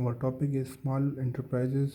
our topic is small enterprises,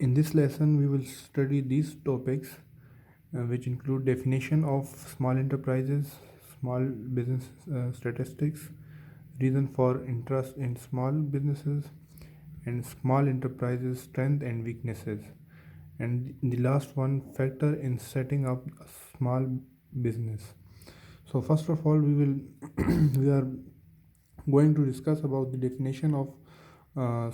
In this lesson we will study these topics which include definition of small enterprises, small business statistics, reason for interest in small businesses, and small enterprises strength and weaknesses, and the last one, factor in setting up a small business. So first of all we will we are going to discuss about the definition of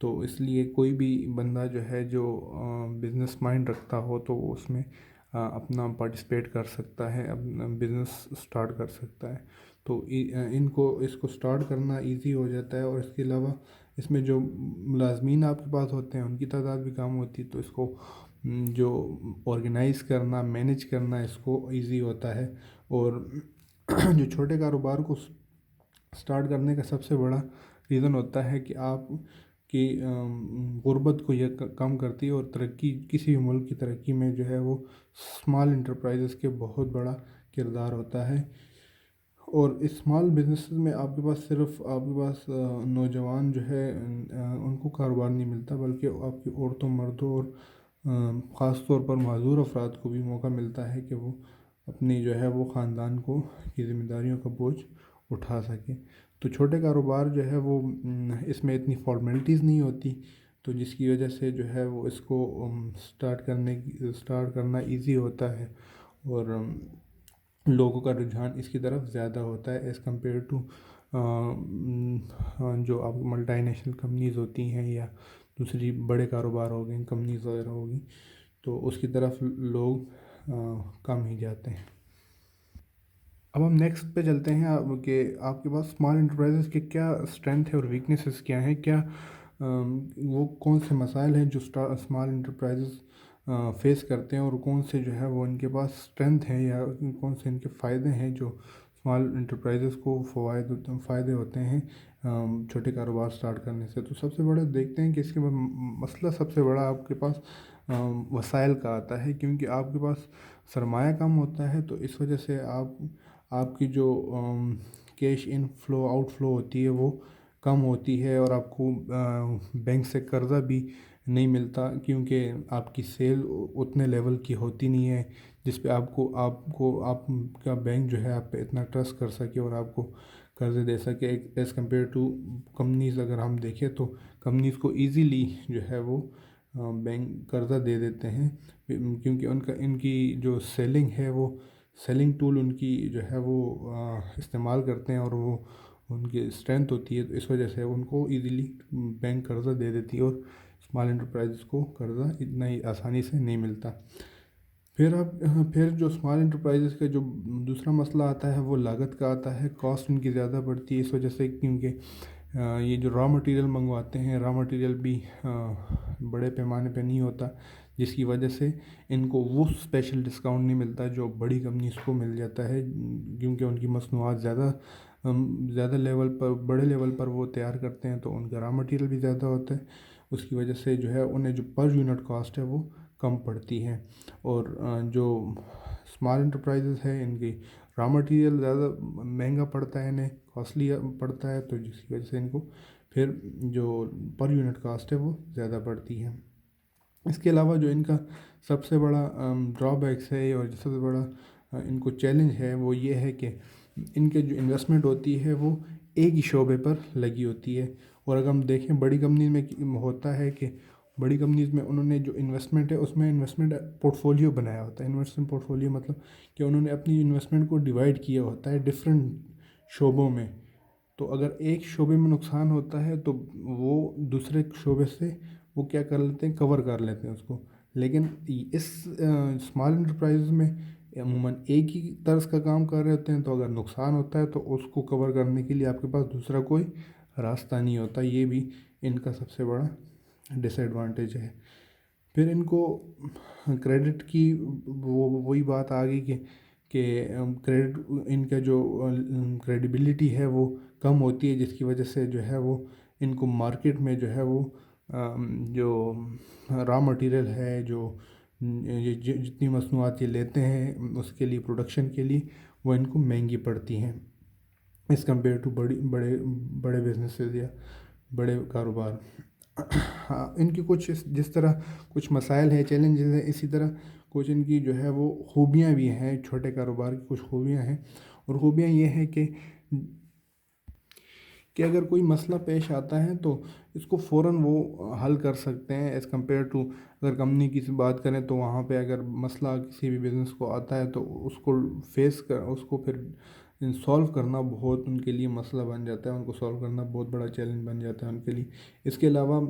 تو اس لیے کوئی بھی بندہ جو ہے جو business mind رکھتا ہو تو وہ اس میں اپنا پارٹیسپیٹ کر سکتا ہے، اپنا بزنس سٹارٹ کر سکتا ہے۔ تو اس کو سٹارٹ کرنا ایزی ہو جاتا ہے، اور اس کے علاوہ اس میں جو ملازمین آپ کے پاس ہوتے ہیں ان کی تعداد بھی کم ہوتی ہے، تو اس کو جو آرگنائز کرنا، مینیج کرنا اس کو ایزی ہوتا ہے۔ اور جو چھوٹے کاروبار کو سٹارٹ کرنے کا سب سے بڑا ریزن ہوتا ہے کہ آپ کی غربت کو یہ کم کرتی ہے، اور ترقی، کسی بھی ملک کی ترقی میں جو ہے وہ اسمال انٹرپرائزز کے بہت بڑا کردار ہوتا ہے۔ اور اسمال بزنس میں آپ کے پاس نوجوان جو ہے ان کو کاروبار نہیں ملتا، بلکہ آپ کی عورتوں، مردوں اور خاص طور پر معذور افراد کو بھی موقع ملتا ہے کہ وہ اپنی جو ہے وہ خاندان کی ذمہ داریوں کا بوجھ اٹھا سکیں۔ تو چھوٹے کاروبار جو ہے وہ اس میں اتنی فارمیلٹیز نہیں ہوتی، تو جس کی وجہ سے جو ہے وہ اس کو سٹارٹ کرنا ایزی ہوتا ہے، اور لوگوں کا رجحان اس کی طرف زیادہ ہوتا ہے ایز کمپیئر ٹو جو اب ملٹی نیشنل کمپنیز ہوتی ہیں یا دوسری بڑے کاروبار ہو گئے، کمپنیز وغیرہ ہوگی، تو اس کی طرف لوگ کم ہی جاتے ہیں۔ اب ہم نیکسٹ پہ چلتے ہیں کہ آپ کے پاس اسمال انٹرپرائزز کے کیا اسٹرینتھ ہے اور ویکنیسز کیا ہیں، کیا وہ کون سے مسائل ہیں جو اسمال انٹرپرائزز فیس کرتے ہیں، اور کون سے جو ہے وہ ان کے پاس اسٹرینتھ ہیں یا کون سے ان کے فائدے ہیں جو اسمال انٹرپرائزز کو فائدے ہوتے ہیں چھوٹے کاروبار سٹارٹ کرنے سے۔ تو سب سے بڑا دیکھتے ہیں کہ اس کے مسئلہ سب سے بڑا آپ کے پاس وسائل کا آتا ہے، کیونکہ آپ کے پاس سرمایہ کم ہوتا ہے، تو اس وجہ سے آپ کی جو cash in flow out flow ہوتی ہے وہ کم ہوتی ہے، اور آپ کو بینک سے قرضہ بھی نہیں ملتا، کیونکہ آپ کی سیل اتنے لیول کی ہوتی نہیں ہے جس پہ آپ کا بینک جو ہے آپ پہ اتنا ٹرسٹ کر سکے اور آپ کو قرضے دے سکے ایز کمپیئر ٹو کمپنیز۔ اگر ہم دیکھیں تو کمپنیز کو ایزیلی جو ہے وہ بینک قرضہ دے دیتے ہیں، کیونکہ ان کی جو سیلنگ ہے وہ سیلنگ ٹول ان کی جو ہے وہ استعمال کرتے ہیں، اور وہ ان کی اسٹرینتھ ہوتی ہے، تو اس وجہ سے ان کو ایزیلی بینک قرضہ دے دیتی ہے، اور اسمال انٹرپرائزز کو قرضہ اتنا ہی آسانی سے نہیں ملتا۔ پھر جو اسمال انٹرپرائزز کا جو دوسرا مسئلہ آتا ہے وہ لاگت کا آتا ہے، کاسٹ ان کی زیادہ بڑھتی ہے اس وجہ سے، کیونکہ یہ جو را مٹیریل منگواتے ہیں، را مٹیریل بھی بڑے پیمانے پہ نہیں ہوتا، جس کی وجہ سے ان کو وہ اسپیشل ڈسکاؤنٹ نہیں ملتا جو بڑی کمپنیز کو مل جاتا ہے، کیونکہ ان کی مصنوعات زیادہ لیول پر، بڑے لیول پر وہ تیار کرتے ہیں، تو ان کا را مٹیریل بھی زیادہ ہوتا ہے، اس کی وجہ سے جو ہے انہیں جو پر یونٹ کاسٹ ہے وہ کم پڑتی ہے۔ اور جو اسمال انٹرپرائزز ہے ان کی را مٹیریل زیادہ مہنگا پڑتا ہے، انہیں کاسٹلی پڑتا ہے، تو جس کی وجہ سے ان کو پھر جو پر یونٹ کاسٹ ہے وہ زیادہ پڑتی ہے۔ اس کے علاوہ جو ان کا سب سے بڑا ڈرا بیکس ہے اور سب سے بڑا ان کو چیلنج ہے وہ یہ ہے کہ ان کے جو انویسٹمنٹ ہوتی ہے وہ ایک ہی شعبے پر لگی ہوتی ہے، اور اگر ہم دیکھیں بڑی کمپنی میں ہوتا ہے کہ بڑی کمپنیز میں انہوں نے جو انویسٹمنٹ ہے اس میں انویسٹمنٹ پورٹ فولیو بنایا ہوتا ہے۔ انویسٹمنٹ پورٹ فولیو مطلب کہ انہوں نے اپنی انویسٹمنٹ کو ڈیوائڈ کیا ہوتا ہے ڈفرینٹ شعبوں میں، تو اگر ایک شعبے میں نقصان ہوتا ہے تو وہ دوسرے شعبے سے وہ کیا کر لیتے ہیں، کور کر لیتے ہیں اس کو۔ لیکن اس اسمال انٹرپرائز میں عموماً ایک ہی طرز کا کام کر رہے ہوتے ہیں، تو اگر نقصان ہوتا ہے تو اس کو کور کرنے کے لیے آپ کے پاس دوسرا کوئی راستہ نہیں ہوتا، یہ بھی ان کا سب سے بڑا ڈس ایڈوانٹیج ہے۔ پھر ان کو کریڈٹ کی وہی بات آ گئی کہ کریڈٹ ان کا جو کریڈیبلٹی ہے وہ کم ہوتی ہے، جس کی وجہ سے جو ہے وہ ان کو مارکیٹ میں جو ہے وہ جو را مٹیریل ہے، جو جتنی مصنوعات یہ لیتے ہیں اس کے لیے، پروڈکشن کے لیے، وہ ان کو مہنگی پڑتی ہیں ایز کمپیئر ٹو بڑے بزنسز یا بڑے کاروبار۔ ان کی کچھ جس طرح کچھ مسائل ہیں، چیلنجز ہیں، اسی طرح کچھ ان کی جو ہے وہ خوبیاں بھی ہیں، چھوٹے کاروبار کی کچھ خوبیاں ہیں، اور خوبیاں یہ ہیں کہ اگر کوئی مسئلہ پیش آتا ہے تو اس کو فوراً وہ حل کر سکتے ہیں ایز کمپیئر ٹو اگر کمپنی کی بات کریں تو وہاں پہ اگر مسئلہ کسی بھی بزنس کو آتا ہے تو اس کو پھر سولو کرنا بہت ان کے لیے مسئلہ بن جاتا ہے، ان کو سولو کرنا بہت بڑا چیلنج بن جاتا ہے ان کے لیے۔ اس کے علاوہ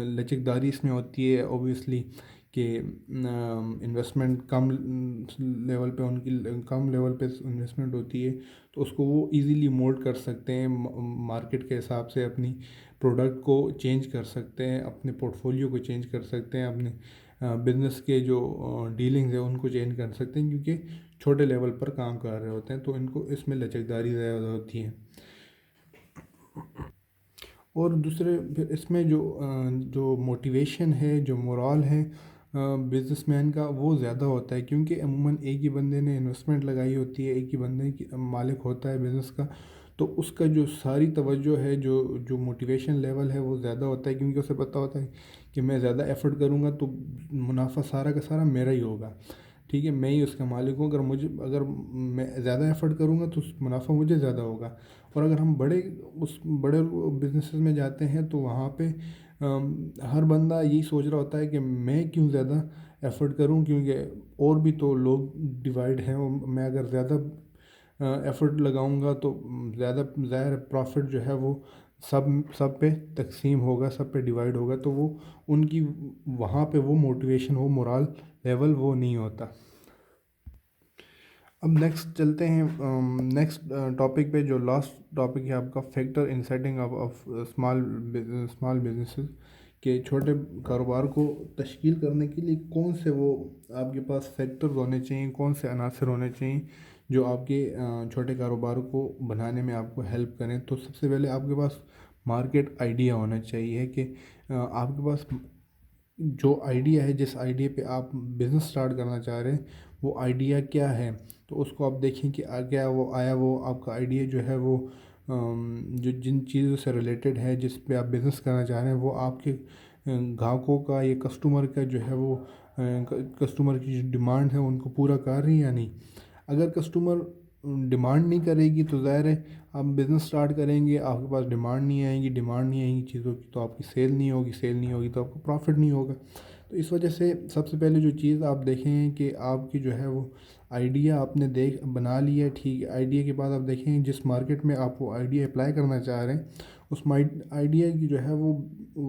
لچکداری اس میں ہوتی ہے اوبویسلی کہ انویسٹمنٹ کم لیول پہ ان کی کم لیول پہ انویسٹمنٹ ہوتی ہے، تو اس کو وہ ایزیلی مولڈ کر سکتے ہیں مارکیٹ کے حساب سے، اپنی پروڈکٹ کو چینج کر سکتے ہیں، اپنے پورٹ فولیو کو چینج کر سکتے ہیں، اپنے بزنس کے جو ڈیلنگز ہیں ان کو چینج کر سکتے ہیں، کیونکہ چھوٹے لیول پر کام کر رہے ہوتے ہیں، تو ان کو اس میں لچکداری زیادہ ہوتی ہے۔ اور دوسرے پھر اس میں جو موٹیویشن ہے، جو مورال ہے بزنس مین کا، وہ زیادہ ہوتا ہے، کیونکہ عموماً ایک ہی بندے نے انویسٹمنٹ لگائی ہوتی ہے، ایک ہی بندے کی مالک ہوتا ہے بزنس کا، تو اس کا جو ساری توجہ ہے، جو موٹیویشن لیول ہے وہ زیادہ ہوتا ہے، کیونکہ اسے پتہ ہوتا ہے کہ میں زیادہ ایفرٹ کروں گا تو منافع سارا کا سارا میرا ہی ہوگا، ٹھیک ہے، میں ہی اس کا مالک ہوں، اگر میں زیادہ ایفرٹ کروں گا تو منافع مجھے زیادہ ہوگا۔ اور اگر ہم بڑے بزنسز میں جاتے ہیں تو وہاں پہ ہر بندہ یہی سوچ رہا ہوتا ہے کہ میں کیوں زیادہ ایفرٹ کروں، کیونکہ اور بھی تو لوگ ڈیوائڈ ہیں، میں اگر زیادہ ایفرٹ لگاؤں گا تو زیادہ ظاہر پروفٹ جو ہے وہ سب پہ تقسیم ہوگا، سب پہ ڈیوائڈ ہوگا، تو وہ ان کی وہاں پہ وہ موٹیویشن، وہ مورال لیول وہ نہیں ہوتا۔ اب نیکسٹ چلتے ہیں نیکسٹ ٹاپک پہ، جو لاسٹ ٹاپک ہے آپ کا، factor in setting up of small businesses, کہ چھوٹے کاروبار کو تشکیل کرنے کے لیے کون سے وہ آپ کے پاس فیکٹرز ہونے چاہیے، کون سے عناصر ہونے چاہیے جو آپ کے چھوٹے کاروبار کو بنانے میں آپ کو ہیلپ کریں۔ تو سب سے پہلے آپ کے پاس مارکیٹ آئیڈیا ہونا چاہیے، کہ آپ کے پاس جو آئیڈیا ہے، جس آئیڈیا پہ آپ بزنس سٹارٹ کرنا چاہ رہے ہیں، وہ آئیڈیا کیا ہے، تو اس کو آپ دیکھیں کہ کیا وہ آپ کا آئیڈیا جو ہے وہ جو جن چیزوں سے ریلیٹڈ ہے، جس پہ آپ بزنس کرنا چاہ رہے ہیں، وہ آپ کے گاہکوں کا یا کسٹمر کا جو ہے وہ کسٹمر کی جو ڈیمانڈ ہے ان کو پورا کر رہی ہے یا نہیں۔ اگر کسٹمر ڈیمانڈ نہیں کرے گی تو ظاہر ہے آپ بزنس سٹارٹ کریں گے، آپ کے پاس ڈیمانڈ نہیں آئیں گی چیزوں کی، تو آپ کی سیل نہیں ہوگی تو آپ کو پروفٹ نہیں ہوگا۔ تو اس وجہ سے سب سے پہلے جو چیز آپ دیکھیں کہ آپ کی جو ہے وہ آئیڈیا آپ نے بنا لیا ہے، ٹھیک ہے، آئیڈیا کے بعد آپ دیکھیں جس مارکیٹ میں آپ وہ آئیڈیا اپلائی کرنا چاہ رہے ہیں، اس آئیڈیا کی جو ہے وہ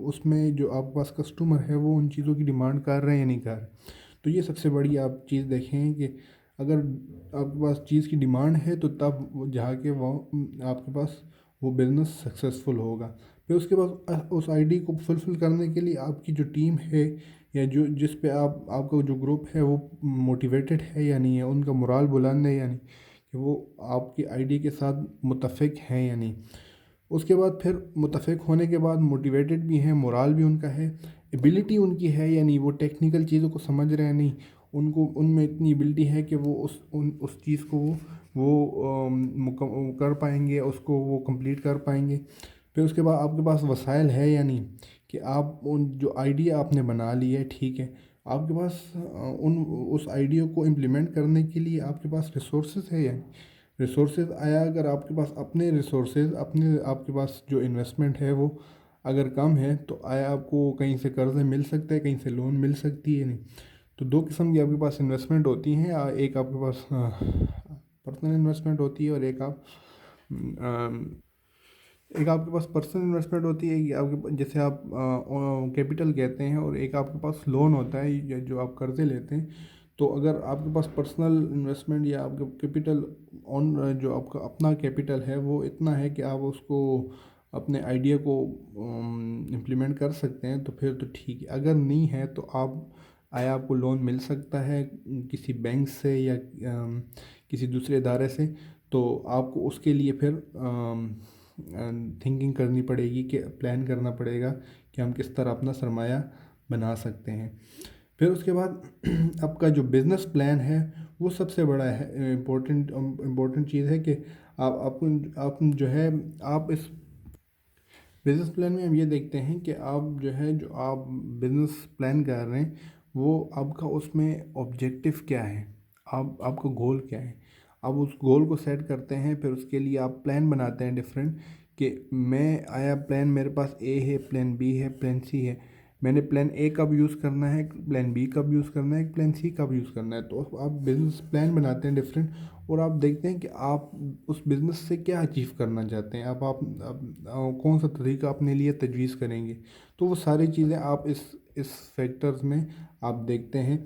اس میں جو آپ کے پاس کسٹمر ہے وہ ان چیزوں کی ڈیمانڈ کر رہے ہیں یا نہیں کر رہے۔ تو یہ سب سے بڑی آپ چیز دیکھیں کہ اگر آپ کے پاس چیز کی ڈیمانڈ ہے تو تب جا کے وہ آپ کے پاس وہ بزنس سکسیزفل ہوگا۔ پھر اس کے بعد اس آئیڈیا کو فلفل کرنے کے لیے آپ کی جو ٹیم ہے، یا جس پہ آپ کا جو گروپ ہے وہ موٹیویٹڈ ہے یا نہیں ہے، ان کا مورال بلند ہے یا نہیں، کہ وہ آپ کے آئیڈیا کے ساتھ متفق ہیں یا نہیں۔ اس کے بعد پھر متفق ہونے کے بعد موٹیویٹڈ بھی ہیں، مورال بھی ان کا ہے، ایبیلٹی ان کی ہے یا نہیں، وہ ٹیکنیکل چیزوں کو سمجھ رہے ہیں نہیں، ان میں اتنی ایبلٹی ہے کہ وہ اس چیز کو وہ کر پائیں گے، اس کو وہ کمپلیٹ کر پائیں گے۔ پھر اس کے بعد آپ کے پاس وسائل ہے یا نہیں، کہ آپ جو آئیڈیا آپ نے بنا لی ہے، ٹھیک ہے، آپ کے پاس اس آئیڈیا کو امپلیمنٹ کرنے کے لیے آپ کے پاس ریسورسز ہے یا نہیں۔ ریسورسز اگر آپ کے پاس اپنے ریسورسز آپ کے پاس جو انویسٹمنٹ ہے وہ اگر کم ہے، تو آپ کو کہیں سے قرضے مل سکتے ہیں، کہیں سے لون مل سکتی ہے نہیں۔ تو دو قسم کی آپ کے پاس انویسٹمنٹ ہوتی ہیں، ایک آپ کے پاس پرسنل انویسٹمنٹ ہوتی ہے، اور ایک آپ کے پاس پرسنل انویسٹمنٹ ہوتی ہے، کہ آپ کے جیسے آپ کیپٹل کہتے ہیں، اور ایک آپ کے پاس لون ہوتا ہے جو آپ قرضے لیتے ہیں۔ تو اگر آپ کے پاس پرسنل انویسٹمنٹ یا آپ کا کیپٹل جو آپ کا اپنا کیپٹل ہے وہ اتنا ہے کہ آپ اس کو اپنے آئیڈیا کو امپلیمنٹ کر سکتے ہیں، تو پھر تو ٹھیک ہے۔ اگر نہیں ہے تو آپ کو لون مل سکتا ہے کسی بینک سے یا کسی دوسرے ادارے سے، تو آپ کو اس کے لیے پھر تھنکنگ کرنی پڑے گی، کہ پلان کرنا پڑے گا کہ ہم کس طرح اپنا سرمایہ بنا سکتے ہیں۔ پھر اس کے بعد آپ کا جو بزنس پلان ہے وہ سب سے بڑا ہے امپورٹنٹ چیز ہے، کہ آپ جو ہے آپ اس بزنس پلان میں ہم یہ دیکھتے ہیں کہ آپ بزنس پلان کر رہے ہیں، وہ آپ کا اس میں آبجیکٹو کیا ہے، آپ کا گول کیا ہے، آپ اس گول کو سیٹ کرتے ہیں، پھر اس کے لیے آپ پلان بناتے ہیں ڈفرینٹ، کہ پلان میرے پاس اے ہے، پلان بی ہے، پلان سی ہے، میں نے پلان اے کب یوز کرنا ہے, پلان بی کب یوز کرنا ہے, پلان سی کب یوز کرنا ہے. تو آپ بزنس پلان بناتے ہیں ڈفرینٹ, اور آپ دیکھتے ہیں کہ آپ اس بزنس سے کیا اچیو کرنا چاہتے ہیں, آپ کون سا طریقہ اپنے لیے تجویز کریں گے. تو وہ ساری چیزیں آپ اس فیکٹرز میں آپ دیکھتے ہیں.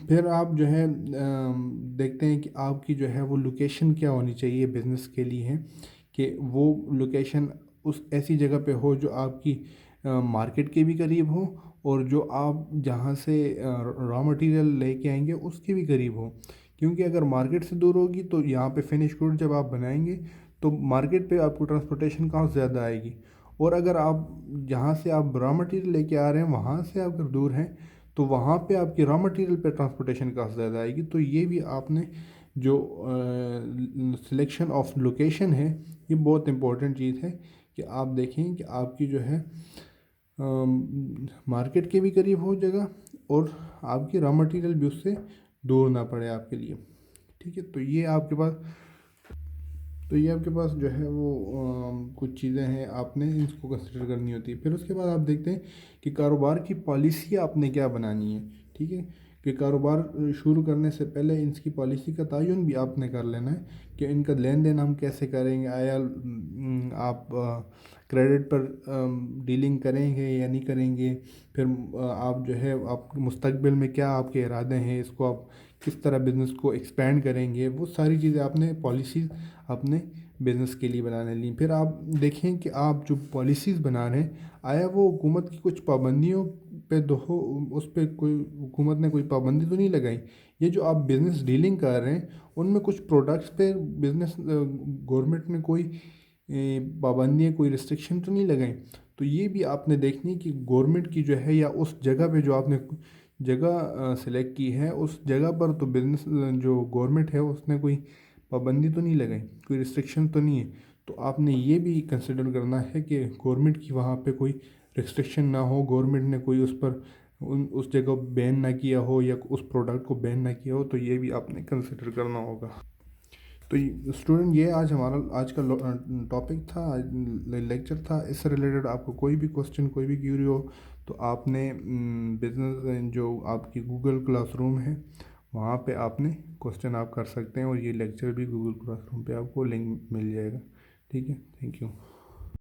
پھر آپ جو ہے دیکھتے ہیں کہ آپ کی جو ہے وہ لوکیشن کیا ہونی چاہیے بزنس کے لیے ہے, کہ وہ لوکیشن اس ایسی جگہ پہ ہو جو آپ کی مارکیٹ کے بھی قریب ہو, اور جو آپ جہاں سے را مٹیریل لے کے آئیں گے اس کے بھی قریب ہو. کیونکہ اگر مارکیٹ سے دور ہوگی تو یہاں پہ فنش گڈ جب آپ بنائیں گے تو مارکیٹ پہ آپ کو ٹرانسپورٹیشن کاسٹ زیادہ آئے گی. اور اگر آپ جہاں سے آپ را مٹیریل لے کے آ رہے ہیں وہاں سے اگر دور ہیں تو وہاں پہ آپ کی را مٹیریل پہ ٹرانسپورٹیشن کاسٹ زیادہ آئے گی. تو یہ بھی آپ نے جو سلیکشن آف لوکیشن ہے یہ بہت امپورٹنٹ چیز ہے, کہ آپ دیکھیں کہ آپ کی جو ہے مارکیٹ کے بھی قریب ہو جگہ, اور آپ کی را مٹیریل بھی اس سے دور نہ پڑے آپ کے لیے. ٹھیک ہے, تو یہ آپ کے پاس جو ہے وہ کچھ چیزیں ہیں آپ نے اس کو کنسیڈر کرنی ہوتی ہے. پھر اس کے بعد آپ دیکھتے ہیں کہ کاروبار کی پالیسی آپ نے کیا بنانی ہے. ٹھیک ہے, کہ کاروبار شروع کرنے سے پہلے ان کی پالیسی کا تعین بھی آپ نے کر لینا ہے, کہ ان کا لین دین ہم کیسے کریں گے. آیا آپ کریڈٹ پر ڈیلنگ کریں گے یا نہیں کریں گے. پھر آپ جو ہے آپ مستقبل میں کیا آپ کے ارادے ہیں, اس کو آپ کس طرح بزنس کو ایکسپینڈ کریں گے. وہ ساری چیزیں آپ نے پالیسیز اپنے بزنس کے لیے بنانے لیں. پھر آپ دیکھیں کہ آپ جو پالیسیز بنا رہے ہیں آیا وہ حکومت کی کچھ پابندیوں پہ اس پہ کوئی حکومت نے کوئی پابندی تو نہیں لگائی. یہ جو آپ بزنس ڈیلنگ کر رہے ہیں ان میں کچھ پروڈکٹس پہ بزنس گورنمنٹ نے کوئی پابندیاں کوئی ریسٹرکشن تو نہیں لگائیں. تو یہ بھی آپ نے دیکھنی کہ گورنمنٹ کی جو ہے یا اس جگہ پہ جو آپ نے جگہ سلیکٹ کی ہے اس جگہ پر تو بزنس جو گورنمنٹ ہے اس نے کوئی پابندی تو نہیں لگائی, کوئی ریسٹرکشن تو نہیں ہے. تو آپ نے یہ بھی کنسیڈر کرنا ہے کہ گورنمنٹ کی وہاں پہ کوئی ریسٹرکشن نہ ہو, گورنمنٹ نے کوئی اس پر اس جگہ بین نہ کیا ہو یا اس پروڈکٹ کو بین نہ کیا ہو. تو یہ بھی آپ نے کنسیڈر کرنا ہوگا. تو اسٹوڈنٹ یہ آج کا ٹاپک تھا, لیکچر تھا. اس سے ریلیٹڈ آپ کو کوئی بھی کوسچن کوئی بھی کیوری ہو تو آپ نے بزنس جو آپ کی گوگل کلاس روم ہے وہاں پہ آپ نے کوسچن آپ کر سکتے ہیں, اور یہ لیکچر بھی گوگل کلاس روم پہ آپ کو لنک مل جائے گا. ٹھیک ہے, تھینک یو.